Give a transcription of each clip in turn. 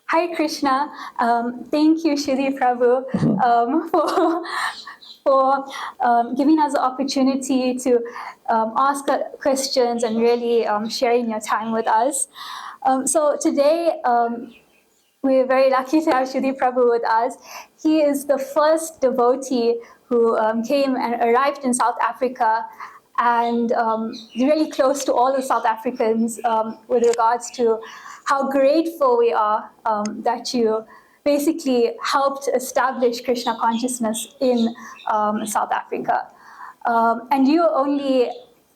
Hare Krishna. Thank you, Kshudi Prabhu, for giving us the opportunity to ask questions and really sharing your time with us. So today, we're very lucky to have Kshudi Prabhu with us. He is the first devotee who came and arrived in South Africa and really close to all the South Africans with regards to how grateful we are that you basically helped establish Krishna consciousness in South Africa. And you only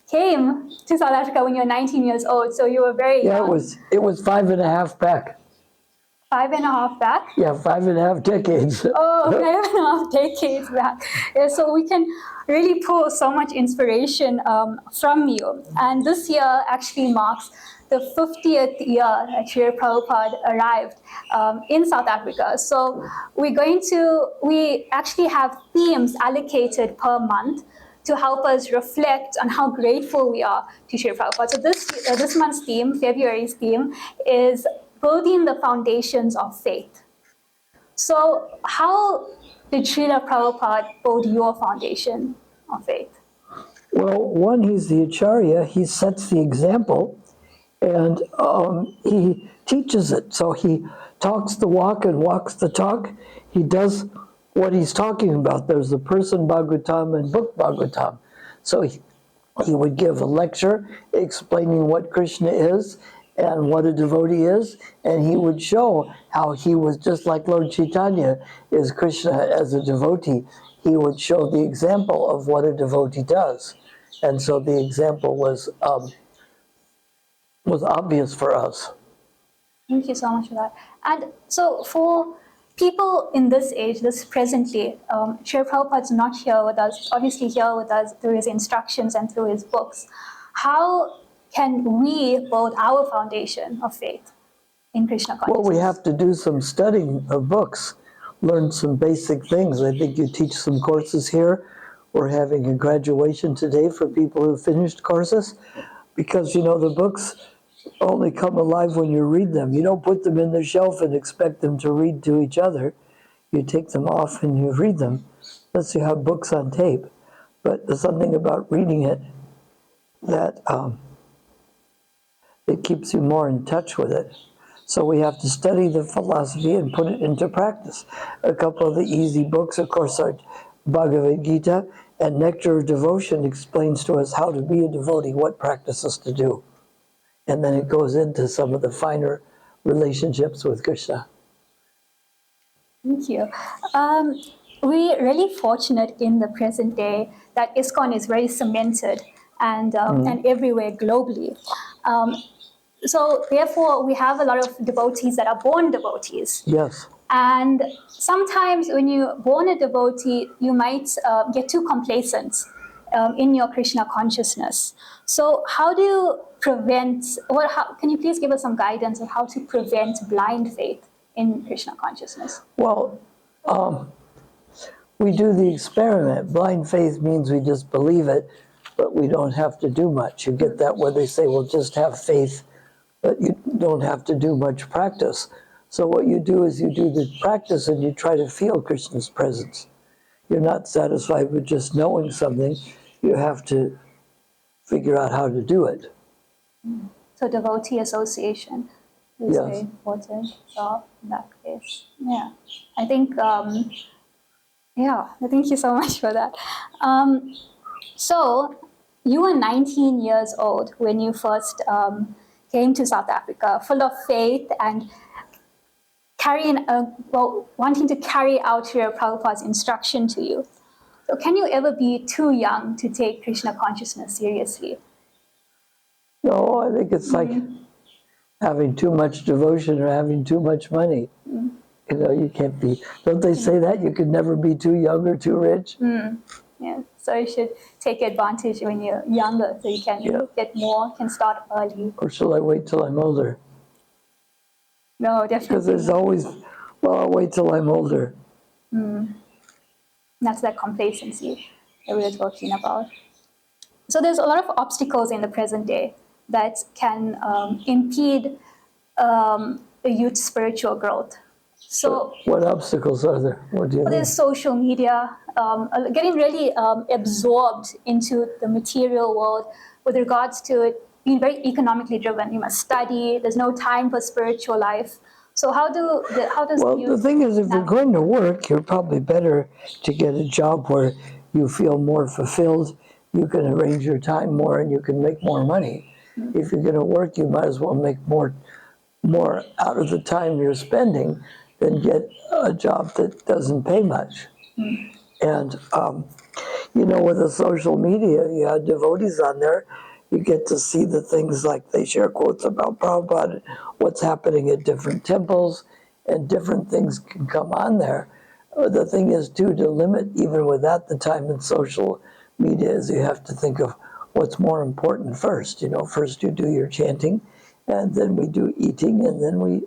came to South Africa when you were 19 years old, so you were very young. Yeah, it was 5.5 back. 5.5 back? Yeah, 5.5 decades. Oh, 5.5 decades back. Yeah, so we can really pull so much inspiration from you. And this year actually marks the 50th year that Srila Prabhupada arrived in South Africa. So we actually have themes allocated per month to help us reflect on how grateful we are to Srila Prabhupada. So this month's theme, February's theme, is building the foundations of faith. So how did Srila Prabhupada build your foundation of faith? Well, one, he's the Acharya. He sets the example, and he teaches it. So he talks the walk and walks the talk. He does what he's talking about. There's the person Bhagavatam and book Bhagavatam. So he would give a lecture explaining what Krishna is and what a devotee is, and he would show how he was just like Lord Chaitanya is Krishna as a devotee. He would show the example of what a devotee does. And so the example was obvious for us. Thank you so much for that. And so for people in this age, this presently, Srila Prabhupada's not here with us, obviously here with us through his instructions and through his books. How can we build our foundation of faith in Krishna consciousness? Well, we have to do some studying of books, learn some basic things. I think you teach some courses here. We're having a graduation today for people who finished courses, because, you know, the books only come alive when you read them. You don't put them in the shelf and expect them to read to each other. You take them off and you read them. Unless you have books on tape. But there's something about reading it that it keeps you more in touch with it. So we have to study the philosophy and put it into practice. A couple of the easy books, of course, are Bhagavad Gita, and Nectar of Devotion explains to us how to be a devotee, what practices to do. And then it goes into some of the finer relationships with Krishna. Thank you. We're really fortunate in the present day that ISKCON is very cemented and everywhere globally. So therefore, we have a lot of devotees that are born devotees. Yes. And sometimes when you're born a devotee, you might get too complacent in your Krishna consciousness. So how do you prevent, or can you please give us some guidance on how to prevent blind faith in Krishna consciousness? Well, we do the experiment. Blind faith means we just believe it, but we don't have to do much. You get that where they say, well, just have faith, but you don't have to do much practice. So what you do is you do the practice and you try to feel Krishna's presence. You're not satisfied with just knowing something. You have to figure out how to do it. So devotee association is very important in that case. Yeah, I think, thank you so much for that. So you were 19 years old when you first came to South Africa, full of faith and wanting to carry out Srila Prabhupada's instruction to you. So can you ever be too young to take Krishna consciousness seriously? No, I think it's like having too much devotion or having too much money. You know, you can't be, don't they say that? You could never be too young or too rich? Yeah, so you should take advantage when you're younger so you can get more, can start early. Or shall I wait till I'm older? No, definitely. Because there's always, well, I'll wait till I'm older. That's that complacency that we were talking about. So there's a lot of obstacles in the present day that can impede the youth's spiritual growth. So, what obstacles are there? What do you mean? there's social media, getting really absorbed into the material world with regards to it being very economically driven. You must study. There's no time for spiritual life. So how does Well, the the youth thing is, if you're navigate? going to work, you're probably better to get a job where you feel more fulfilled, you can arrange your time more, and you can make more money. If you're going to work, you might as well make more out of the time you're spending than get a job that doesn't pay much. And you know, with the social media, you have devotees on there. You get to see the things like they share quotes about Prabhupada, what's happening at different temples, and different things can come on there. The thing is, too, to limit even without the time in social media, is you have to think of what's more important first. You know, first you do your chanting, and then we do eating, and then we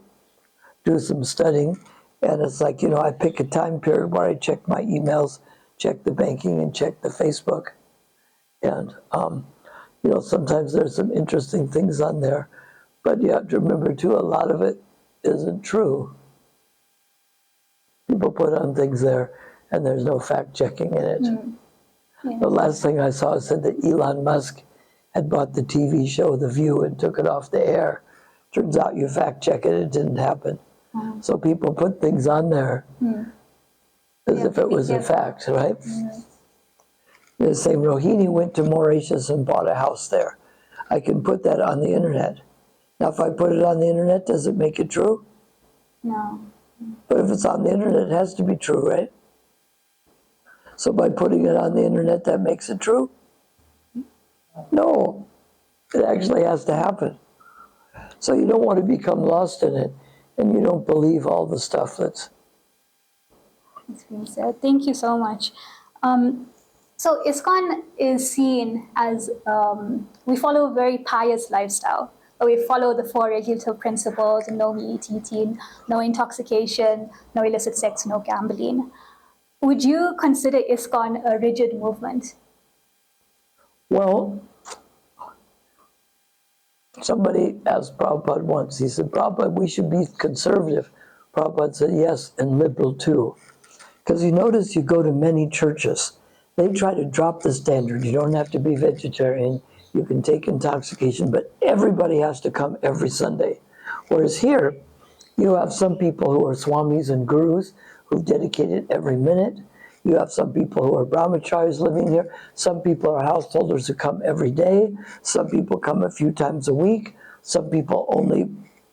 do some studying. And it's like, you know, I pick a time period where I check my emails, check the banking, and check the Facebook. And, you know, sometimes there's some interesting things on there. But you have to remember, too, a lot of it isn't true. People put on things there, and there's no fact-checking in it. Yeah. The last thing I saw said that Elon Musk had bought the TV show The View and took it off the air. Turns out you fact-check it, it didn't happen. So people put things on there as if it was a fact, right? The same Rohini went to Mauritius and bought a house there. I can put that on the internet. Now, if I put it on the internet, does it make it true? No. But if it's on the internet, it has to be true, right? So by putting it on the internet, that makes it true? No, it actually has to happen. So you don't want to become lost in it, and you don't believe all the stuff that's being said. Thank you so much. So ISKCON is seen as, we follow a very pious lifestyle. We follow the 4 regulative principles: no meat eating, no intoxication, no illicit sex, no gambling. Would you consider ISKCON a rigid movement? Well, somebody asked Prabhupada once, he said, Prabhupada, we should be conservative. Prabhupada said, yes, and liberal too. Because you notice you go to many churches, they try to drop the standard. You don't have to be vegetarian, you can take intoxication, but everybody has to come every Sunday. Whereas here, you have some people who are swamis and gurus who've dedicated every minute. You have some people who are brahmacharis living here. Some people are householders who come every day. Some people come a few times a week. Some people only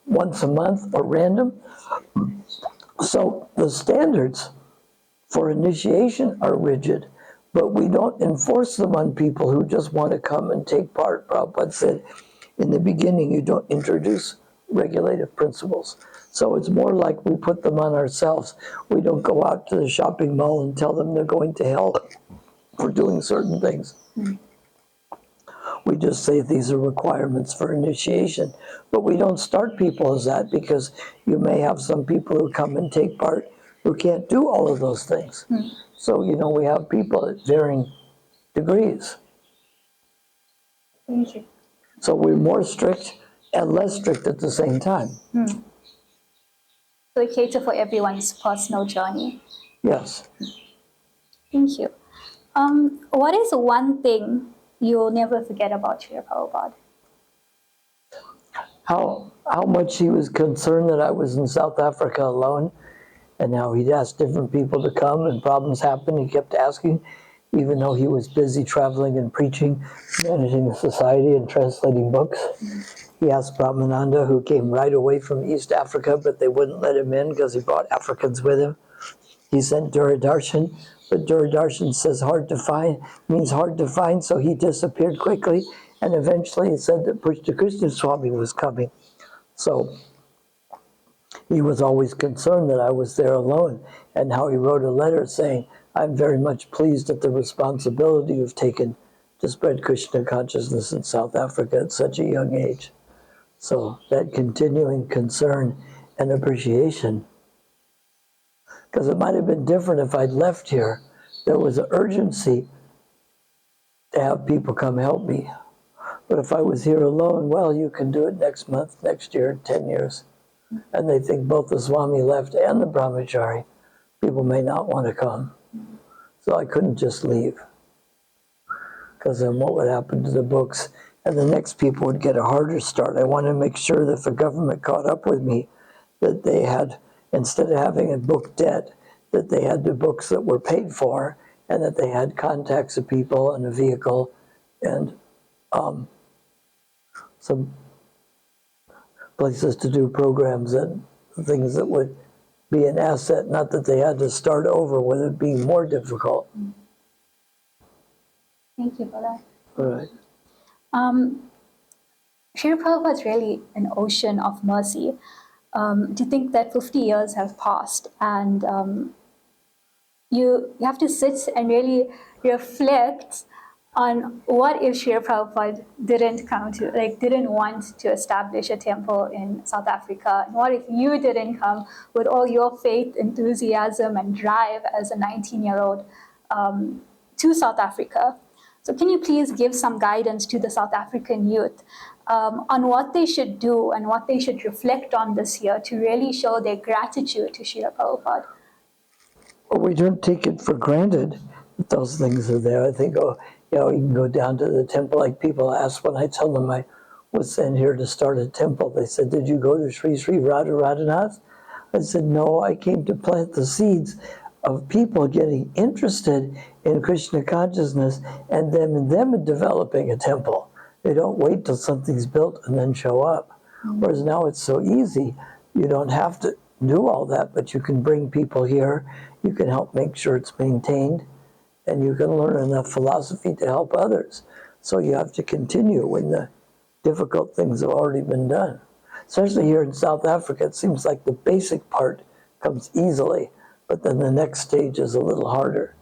once a month or random. So the standards for initiation are rigid, but we don't enforce them on people who just want to come and take part. Prabhupada said, in the beginning, you don't introduce regulative principles. So it's more like we put them on ourselves. We don't go out to the shopping mall and tell them they're going to hell for doing certain things. We just say these are requirements for initiation. But we don't start people as that, because you may have some people who come and take part who can't do all of those things. So, you know, we have people at varying degrees. Thank you. So we're more strict and less strict at the same time. So we cater for everyone's personal journey. Yes. Thank you. What is one thing you'll never forget about Srila Prabhupada? How much he was concerned that I was in South Africa alone, and how he'd ask different people to come, and problems happened. He kept asking, even though he was busy traveling and preaching, managing the society and translating books. He asked Brahmananda, who came right away from East Africa, but they wouldn't let him in because he brought Africans with him. He sent Duradarshan, but Duradarshan says hard to find, means hard to find, so he disappeared quickly, and eventually he said that Pushta Krishna Swami was coming. So he was always concerned that I was there alone, and how he wrote a letter saying, I'm very much pleased at the responsibility you've taken to spread Krishna consciousness in South Africa at such a young age. So that continuing concern and appreciation, because it might have been different if I'd left here. There was an urgency to have people come help me. But if I was here alone, well, you can do it next month, next year, 10 years. And they think both the Swami left and the Brahmachari, people may not want to come. So I couldn't just leave. Because then what would happen to the books? And the next people would get a harder start. I wanted to make sure that if the government caught up with me, that they had, instead of having a book debt, that they had the books that were paid for, and that they had contacts of people and a vehicle and some places to do programs and things that would be an asset, not that they had to start over with it being more difficult. Thank you for that. All right. Srila Prabhupada is really an ocean of mercy. Do you think that 50 years have passed and you have to sit and really reflect on what if Srila Prabhupada didn't want to establish a temple in South Africa? And what if you didn't come with all your faith, enthusiasm, and drive as a 19-year-old to South Africa? So can you please give some guidance to the South African youth on what they should do and what they should reflect on this year to really show their gratitude to Srila Prabhupada? Well, we don't take it for granted that those things are there. I think, oh, you know, you can go down to the temple. Like people ask when I tell them I was sent here to start a temple, they said, did you go to Sri Sri Radha Radhanath? I said, no, I came to plant the seeds of people getting interested in Krishna consciousness and them developing a temple. They don't wait till something's built and then show up. Whereas now it's so easy. You don't have to do all that, but you can bring people here. You can help make sure it's maintained, and you can learn enough philosophy to help others. So you have to continue when the difficult things have already been done. Especially here in South Africa, it seems like the basic part comes easily, but then the next stage is a little harder.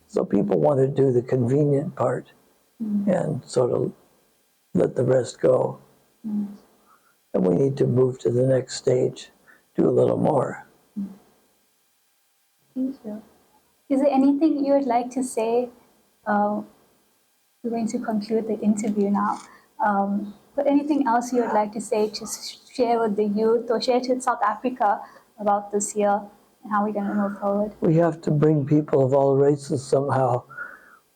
So people want to do the convenient part and sort of let the rest go. And we need to move to the next stage, do a little more. Thank you. Is there anything you would like to say? We're going to conclude the interview now. But anything else you would like to say to share with the youth or share to South Africa about this year and how we're going to move forward? We have to bring people of all races somehow.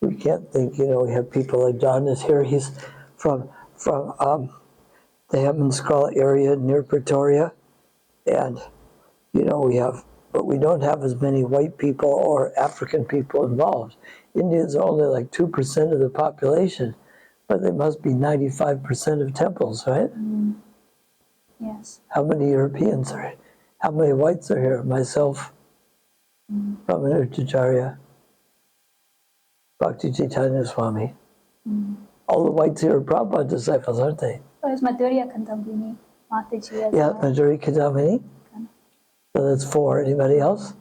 We can't think, you know, we have people like John is here. He's from the Hammanskraal area near Pretoria. And, you know, but we don't have as many white people or African people involved. Indians are only like 2% of the population, but they must be 95% of temples, right? Yes. How many Europeans are here? How many whites are here? Myself, Ramanujacharya, Bhakti Chaitanya Swami. All the whites here are Prabhupada disciples, aren't they? There's Madhurya Kandambini, Mataji as Yeah, well. Madhuri Kadamini. So that's 4. Anybody else?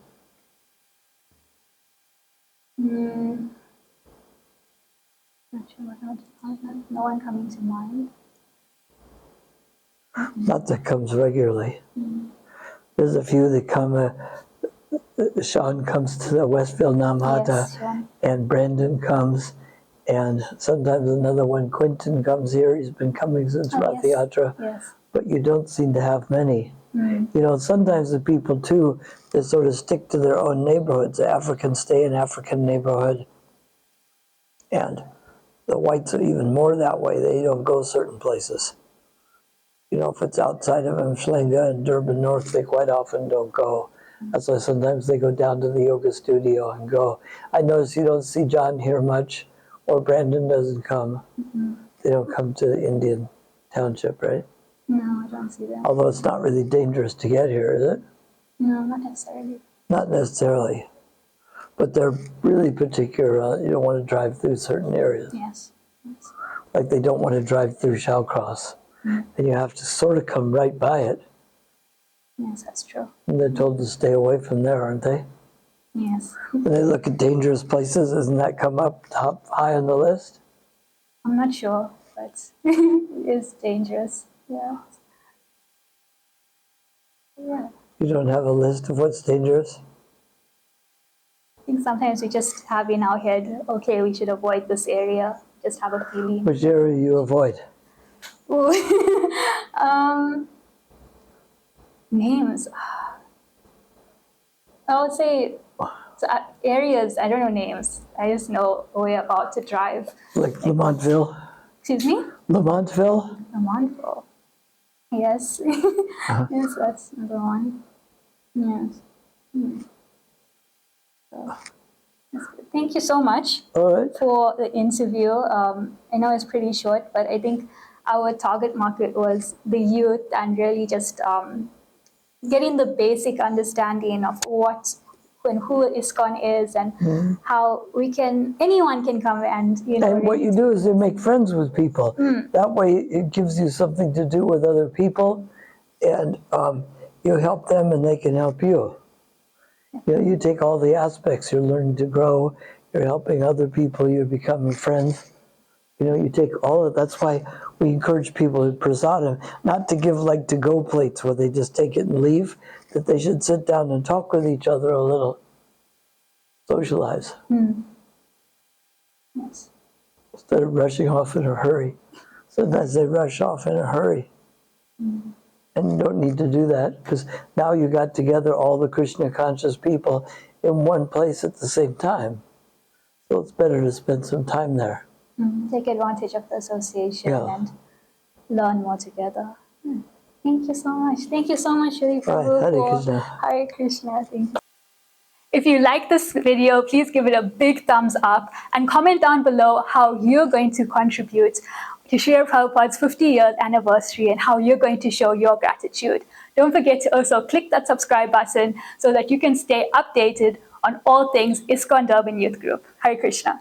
Not sure what else. No one coming to mind. Not that comes regularly. There's a few that come. Sean comes to the Westfield Namhata, Yes, Sean. and Brandon comes, and sometimes another one, Quentin, comes here. He's been coming since Rath Yatra, Yes. but you don't seem to have many. You know, sometimes the people too, they sort of stick to their own neighborhoods. The Africans stay in African neighborhood, and the whites are even more that way. They don't go certain places. You know, if it's outside of Mflinga and Durban North, they quite often don't go. That's why sometimes they go down to the yoga studio and go. I notice you don't see John here much, or Brandon doesn't come. They don't come to the Indian township, right? No, I don't see them. Although it's not really dangerous to get here, is it? No, not necessarily. Not necessarily. But they're really particular. You don't want to drive through certain areas. Yes. Like they don't want to drive through Shallcross. And you have to sort of come right by it. Yes, that's true. And they're told to stay away from there, aren't they? Yes. When they look at dangerous places, doesn't that come up top high on the list? I'm not sure, but it is dangerous. Yeah. Yeah. You don't have a list of what's dangerous? I think sometimes we just have in our head, okay, we should avoid this area. just have a feeling. Which area you avoid? Ooh. Names. I would say areas. I don't know names. I just know we're about to drive. Like Lamontville? Excuse me? Lamontville? Lamontville. Yes. Yes, that's another one. Yes. So, that's good. Thank you so much All right. for the interview. I know it's pretty short, but I think our target market was the youth and really just getting the basic understanding of what and who ISKCON is and how anyone can come and, And what you do is you make friends with people. That way it gives you something to do with other people, and you help them and they can help you. You take all the aspects, you're learning to grow, you're helping other people, you're becoming friends. You take all of that's why we encourage people at prasadam not to give like to-go plates where they just take it and leave, that they should sit down and talk with each other a little, socialize. Yes. Instead of rushing off in a hurry. Sometimes they rush off in a hurry. And you don't need to do that, because now you got together all the Krishna conscious people in one place at the same time. So it's better to spend some time there. Take advantage of the association Yeah. and learn more together. Thank you so much. Thank you so much, Shri Prabhu, Hare for Krishna. Hare Krishna. Thank you. If you like this video, please give it a big thumbs up and comment down below how you're going to contribute to Srila Prabhupada's 50th anniversary and how you're going to show your gratitude. Don't forget to also click that subscribe button so that you can stay updated on all things ISKCON Durban Youth Group. Hare Krishna.